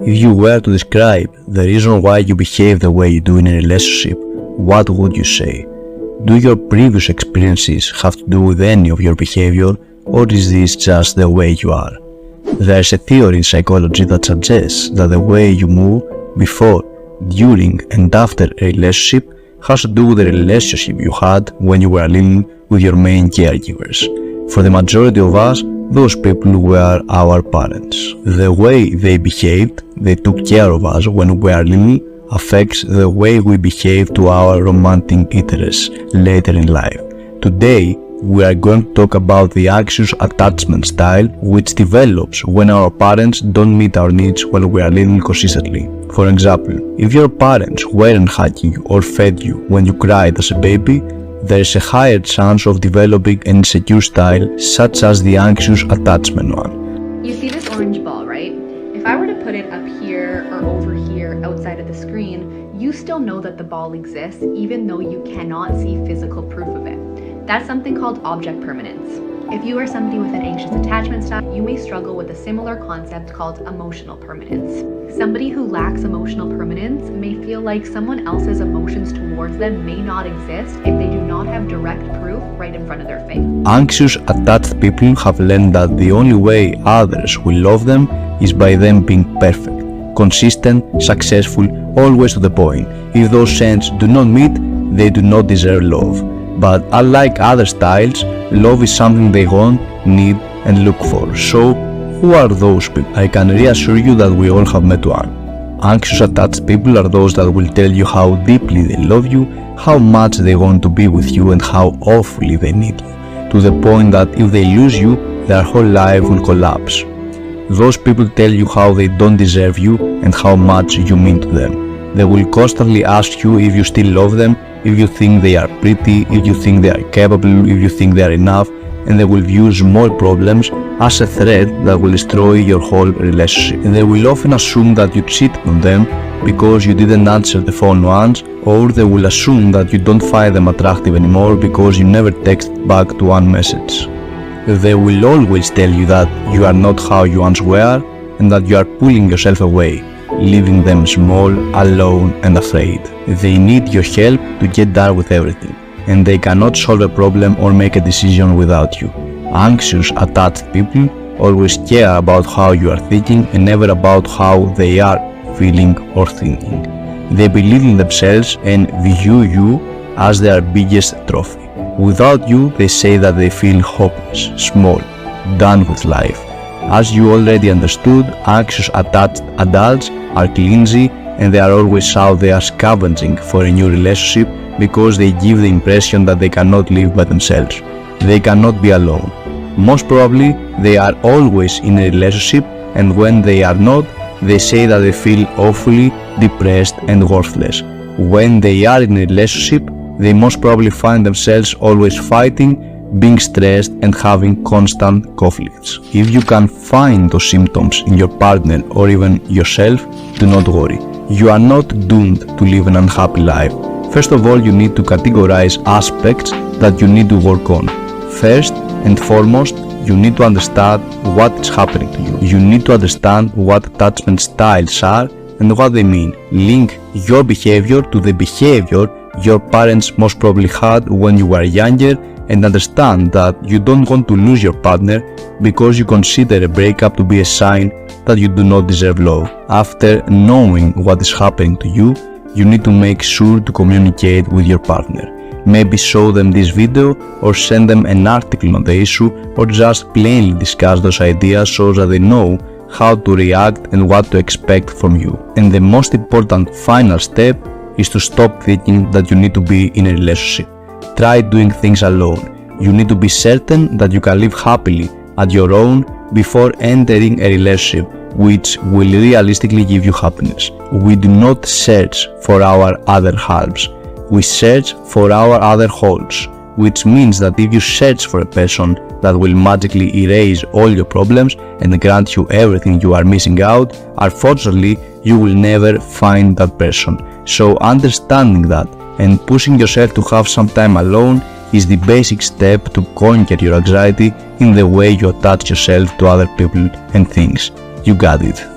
If you were to describe the reason why you behave the way you do in a relationship, what would you say? Do your previous experiences have to do with any of your behavior, or is this just the way you are? There's a theory in psychology that suggests that the way you move before, during and after a relationship has to do with the relationship you had when you were living with your main caregivers. For the majority of us, those people were our parents. The way they behaved, they took care of us when we were little, affects the way we behave to our romantic interests later in life. Today, we are going to talk about the anxious attachment style which develops when our parents don't meet our needs when we are little consistently. For example, if your parents weren't hugging you or fed you when you cried as a baby, there is a higher chance of developing an insecure style such as the anxious attachment one. You see this orange ball, right? If I were to put it up here or over here outside of the screen, you still know that the ball exists even though you cannot see physical proof of it. That's something called object permanence. If you are somebody with an anxious attachment style, you may struggle with a similar concept called emotional permanence. Somebody who lacks emotional permanence may feel like someone else's emotions towards them may not exist if they do not have direct proof right in front of their face. Anxious attached people have learned that the only way others will love them is by them being perfect, consistent, successful, always to the point. If those ends do not meet, they do not deserve love. But unlike other styles, love is something they want, need, and look for. So, who are those people? I can reassure you that we all have met one. Anxious attached people are those that will tell you how deeply they love you, how much they want to be with you, and how awfully they need you, to the point that if they lose you, their whole life will collapse. Those people tell you how they don't deserve you and how much you mean to them. They will constantly ask you if you still love them, if you think they are pretty, if you think they are capable, if you think they are enough, and they will view small problems as a threat that will destroy your whole relationship. And they will often assume that you cheated on them because you didn't answer the phone once, or they will assume that you don't find them attractive anymore because you never text back to one message. They will always tell you that you are not how you once were and that you are pulling yourself away, leaving them small, alone, and afraid. They need your help to get done with everything, and they cannot solve a problem or make a decision without you. Anxious attached people always care about how you are thinking and never about how they are feeling or thinking. They believe in themselves and view you as their biggest trophy. Without you, they say that they feel hopeless, small, done with life. As you already understood, anxious attached adults are clingy and they are always out there scavenging for a new relationship because they give the impression that they cannot live by themselves. They cannot be alone. Most probably, they are always in a relationship, and when they are not, they say that they feel awfully depressed and worthless. When they are in a relationship, they most probably find themselves always fighting, being stressed, and having constant conflicts. If you can find those symptoms in your partner or even yourself, do not worry. You are not doomed to live an unhappy life. First of all, you need to categorize aspects that you need to work on. First and foremost, you need to understand what is happening to you. You need to understand what attachment styles are and what they mean. Link your behavior to the behavior your parents most probably had when you were younger, and understand that you don't want to lose your partner because you consider a breakup to be a sign that you do not deserve love. After knowing what is happening to you, you need to make sure to communicate with your partner. Maybe show them this video or send them an article on the issue, or just plainly discuss those ideas so that they know how to react and what to expect from you. And the most important final step is to stop thinking that you need to be in a relationship. Try doing things alone. You need to be certain that you can live happily at your own before entering a relationship which will realistically give you happiness. We do not search for our other halves. We search for our other wholes, which means that if you search for a person that will magically erase all your problems and grant you everything you are missing out, unfortunately, you will never find that person. So understanding that and pushing yourself to have some time alone is the basic step to conquer your anxiety in the way you attach yourself to other people and things. You got it.